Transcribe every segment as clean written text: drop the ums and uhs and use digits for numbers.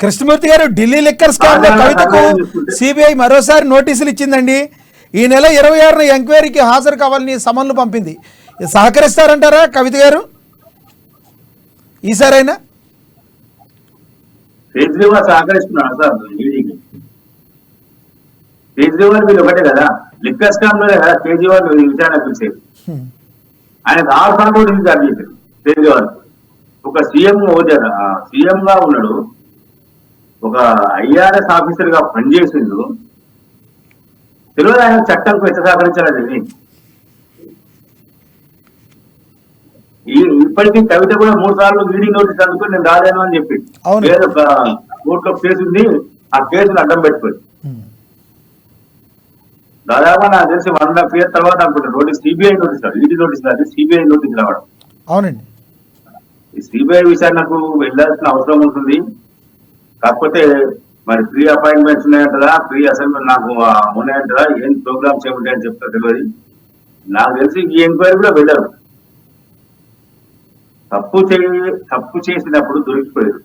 కృష్ణమూర్తి గారు, Delhi liquor scam లో కవితకు సిబిఐ మరోసారి నోటీసులు ఇచ్చిందండి. ఈ నెల 26న ఎంక్వైరీకి హాజరు కావాలని సమన్లు పంపింది. సహకరిస్తారంటారా కవిత గారు ఈసారైనా? కేజ్రీవాల్ సహకరిస్తున్నాడు సార్ ఈడీకి. కేజ్రీవాల్ వీళ్ళు ఒకటే కదా, లిక్కర్ స్కామ్ లోనే కదా కేజ్రీవాల్ విచారణ పిలిచేది. ఆయన 6 సార్లు కూడా విచారణ చేశారు కేజ్రీవాల్. ఒక సీఎం గా ఉన్నాడు, ఒక ఐఆర్ఎస్ ఆఫీసర్ గా పనిచేసిండు. తెలియదు ఆయన చట్టంకు ఎంత సహకరించాలని. ఇప్పటికీ కవిత కూడా 3 సార్లు ఈడీ నోటీస్ అందుకుని నేను రాలేను అని చెప్పి లేదు, కోర్టులో కేసు ఉంది, ఆ కేసును అడ్డం పెట్టుకోండి. దాదాపు నాకు తెలిసి 1.5 years తర్వాత అనుకుంటాను నోటీస్, సిబిఐ నోటీస్ రాదు, ఈడీ నోటీస్ రాదు, సిబిఐ నోటీస్ రావడం. అవునండి. ఈ సిబిఐ విషయానికి వెళ్ళాల్సిన అవసరం ఉంటుంది. కాకపోతే మరి ప్రీ అపాయింట్మెంట్స్ ఉన్నాయంటారా, ప్రీ అసైన్మెంట్ నాకు ఉన్నాయంటారా, ఏం ప్రోగ్రామ్స్ ఏముంటాయని చెప్తారు తెలియదు. నాకు తెలిసి ఈ ఎంక్వైరీ కూడా వెళ్ళారు. తప్పు చేసినప్పుడు దొరికిపోయారు.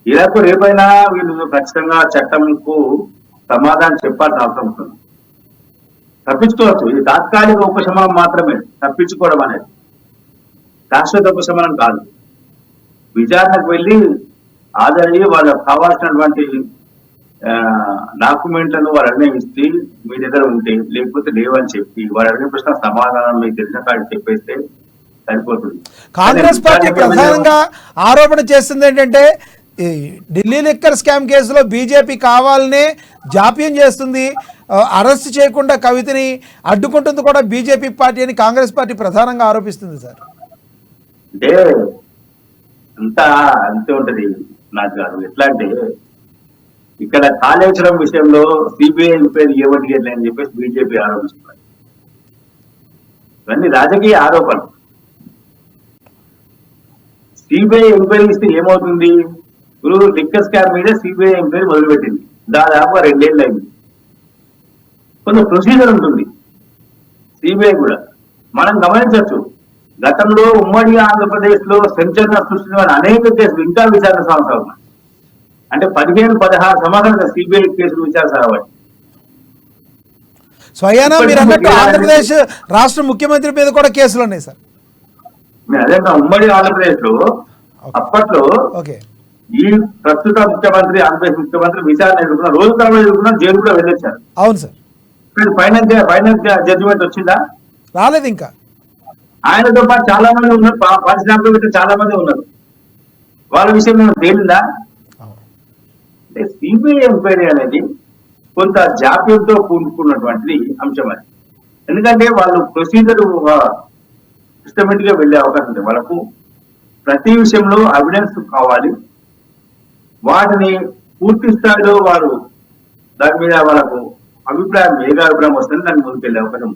ఇలాగ రేపైనా వీళ్ళు ఖచ్చితంగా చట్టంకు సమాధానం చెప్పాల్సిన అవసరం ఉంటుంది. తప్పించుకోవచ్చు, ఇది తాత్కాలిక ఉపశమనం మాత్రమే. తప్పించుకోవడం అనేది శాశ్వత ఉపశమనం కాదు. విచారణకు వెళ్ళి హాజరయ్యి వాళ్ళకు కావాల్సినటువంటి డాక్యుమెంట్లను వాళ్ళు అడిగిన ఇస్తే మీ దగ్గర ఉంటే, లేకపోతే లేవని చెప్పి వాళ్ళు అడిగిన ప్రశ్న సమాధానం మీకు తెలిసిన కాడికి చెప్పేస్తే సరిపోతుంది. కాంగ్రెస్ పార్టీ ప్రధానంగా ఆరోపణ చేస్తుంది ఏంటంటే ఢిల్లీ లిక్కర్ స్కామ్ కేసులో బీజేపీ కావాలనే జాప్యం చేస్తుంది, అరెస్ట్ చేయకుండా కవితని అడ్డుకుంటుంది కూడా బీజేపీ పార్టీ అని కాంగ్రెస్ పార్టీ ప్రధానంగా ఆరోపిస్తుంది సార్. అంటే అంతే ఉంటది నాకు కాదు. ఎట్లా అంటే ఇక్కడ కాళేశ్వరం విషయంలో సిబిఐ ఎంక్వైరీ ఏవటి అని చెప్పేసి బీజేపీ ఆరోపిస్తున్నారు. ఇవన్నీ రాజకీయ ఆరోపణలు. సిబిఐ ఎంక్వైరీ ఇస్తే ఏమవుతుంది? ఇప్పుడు లిక్కర్ స్కామ్ మీద సిబిఐ ఎంక్వైరీ మొదలుపెట్టింది, దాదాపు 2 ఏళ్ళు అయింది. కొంత ప్రొసీజర్ ఉంటుంది సిబిఐ కూడా. మనం గమనించవచ్చు, గతంలో ఉమ్మడి ఆంధ్రప్రదేశ్ లో సంచలన సృష్టించిన అనేక కేసులు ఇంకా విచారణ సాగుతాయి. అంటే 15-16 సంవత్సరాలు సిబిఐ కేసులు విచారణ సాగబట్టి. స్వయానా మీరు అన్నట్టు ఆంధ్రప్రదేశ్ రాష్ట్ర ముఖ్యమంత్రి మీద కూడా కేసులు ఉన్నాయి సార్. అదే ఉమ్మడి ఆంధ్రప్రదేశ్ లో అప్పట్లో ఈ ప్రస్తుత ముఖ్యమంత్రి, ఆంధ్రప్రదేశ్ ముఖ్యమంత్రి విచారణ ఎదుర్కొన్న, రోజు తరబడి ఎదుర్కొన్న, జైలు కూడా వెళ్ళొచ్చారు. అవును సార్. ఫైనల్ జడ్జిమెంట్ వచ్చిందా? రాలేదు ఇంకా. ఆయనతో పాటు చాలా మంది ఉన్నారు, పారిశ్రామిక చాలా మంది ఉన్నారు. వాళ్ళ విషయం తేలిందా? అంటే సిబిఐ ఎంక్వైరీ అనేది కొంత జాప్యంతో కూడుకున్నటువంటి అంశం అది. ఎందుకంటే వాళ్ళు ప్రొసీజర్ సిస్టమేటిక్ గా వెళ్లే అవకాశం ఉంది. వాళ్ళకు ప్రతి విషయంలో ఎవిడెన్స్ కావాలి. వాటిని పూర్తి స్థాయిలో వారు దాని మీద వాళ్ళకు ఏకాభిప్రాయం వస్తుంది, దాన్ని ముందుకెళ్లే అవకాశం.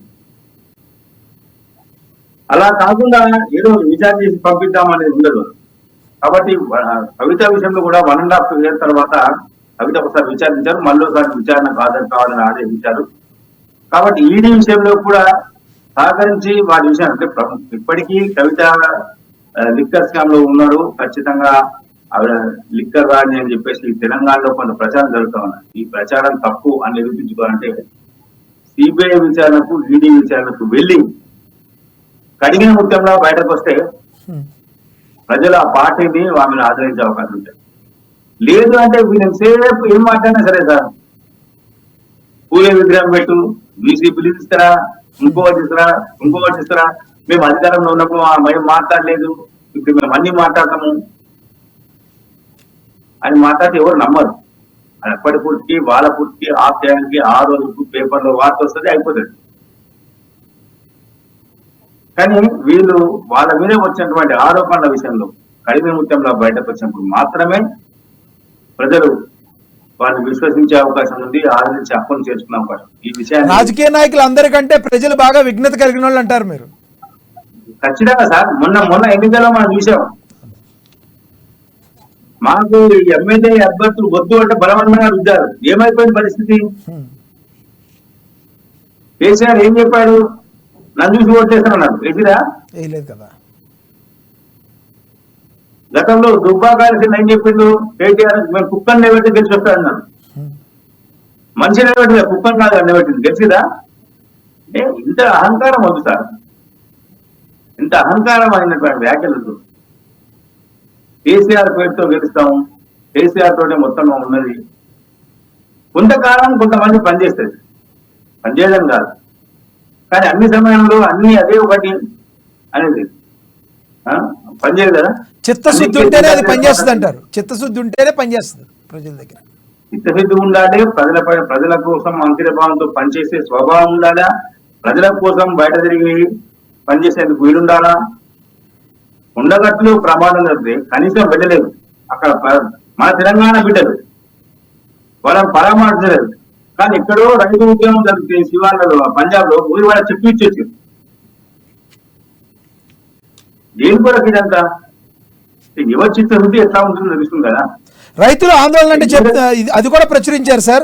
అలా కాకుండా ఏదో విచారణ చేసి పంపిద్దామనేది ఉండదు. కాబట్టి కవిత విషయంలో కూడా 1.5 years తర్వాత కవిత ఒకసారి విచారించారు, మళ్ళీ ఒకసారి విచారణకు హాజరు కావాలని ఆదేశించారు. కాబట్టి ఈడీ విషయంలో కూడా సహకరించి వాటి విషయం అంటే ఇప్పటికీ కవిత లిక్కర్ స్కామ్ లో ఉన్నాడు, ఖచ్చితంగా ఆవిడ లిక్కర్ రాని అని చెప్పేసి తెలంగాణలో కొంత ప్రచారం జరుగుతూ ఉన్నది. ఈ ప్రచారం తప్పు అని నిరూపించుకోవాలంటే సిబిఐ విచారణకు, ఈడీ విచారణకు వెళ్ళి కడిగిన ముత్యంలో బయటకు వస్తే ప్రజలు ఆ పార్టీని ఆమెను ఆదరించే అవకాశం ఉంటుంది. లేదు అంటే వీళ్ళని సేపు ఏం మాట్లాడినా సరే సార్, పూలే విగ్రహం పెట్టు, బీసీ బిల్లు ఇస్తారా, ఇంకోటి ఇస్తారా, మేము అధికారంలో ఉన్నప్పుడు మేము మాట్లాడలేదు, ఇప్పుడు మేము అన్ని మాట్లాడతాము అని మాట్లాడితే ఎవరు నమ్మరు. అది ఎప్పటి పూర్తికి వాళ్ళ పూర్తికి ఆ టైంకి ఆ రోజుకు పేపర్లో వార్త వస్తుంది, అయిపోతుంది. కానీ వీళ్ళు వాళ్ళ మీద వచ్చినటువంటి ఆరోపణల విషయంలో కడిమే ముత్యంలో బయటకు వచ్చినప్పుడు మాత్రమే ప్రజలు వారిని విశ్వసించే అవకాశం ఉంది, ఆదరించి అప్పులు చేసుకునే అవకాశం. ఈ విషయాన్ని రాజకీయ నాయకులు అందరికంటే ప్రజలు బాగా విఘ్నత కలిగిన వాళ్ళు అంటారు మీరు. ఖచ్చితంగా సార్. మొన్న ఎన్నికల్లో మనం చూసాం, మాకు ఎమ్మెల్యే అభ్యర్థులు వద్దు అంటే బలవంతంగా రుద్దారు. ఏమైపోయిన పరిస్థితి? కేసీఆర్ ఏం చెప్పాడు? నన్ను చూసి ఓటు చేస్తానన్నారు. ఎదిరా లేదు కదా. గతంలో దుబ్బాకాయలకి ఏం చెప్పిండు కేటీఆర్, మేము కుక్కని నిలబెట్టి గెలిచి వస్తాడన్నారు. మనిషి నిలబెట్టింది, కుక్కని కాదు నిలబెట్టింది, గెలిచిదా? అంటే ఇంత అహంకారం వద్దు సార్, ఇంత అహంకారం అయినటువంటి వ్యాఖ్యలు. కేసీఆర్ పేరుతో గెలుస్తాం, కేసీఆర్ తోటే మొత్తం ఉన్నది. కొంతకాలం కొంతమంది పనిచేస్తుంది, పనిచేయడం కాదు, కానీ అన్ని సమయంలో అన్ని అదే ఒకటి అనేది పనిచేయదు కదా. చిత్తశుద్ధి ఉంటేనే అది పనిచేస్తుంది అంటారు. చిత్తశుద్ధి ఉంటేనే పనిచేస్తుంది ప్రజల దగ్గర. చిత్తశుద్ధి ఉండాలి, ప్రజల కోసం అంకితభావంతో పనిచేసే స్వభావం ఉండాలా, ప్రజల కోసం బయట తిరిగి పనిచేసేందుకు వీలుండాలా. ఉండగట్లు ప్రమాదం జరిగితే కనీసం వెళ్ళలేదు. అక్కడ మన తెలంగాణ బిడ్డలు వాళ్ళని పరామర్శలేదు, కానీ ఎక్కడో రైతు ఉద్యమం జరిగితే శివార్లలో పంజాబ్ లో ఊరి వాళ్ళ చెప్పి ఇచ్చేసి దేని కొరకు ఇదంతా యువ చిత్తశుద్ధి ఎట్లా ఉంటుందో తెలుస్తుంది కదా. రైతుల ఆందోళన అంటే అది కూడా ప్రచురించారు సార్.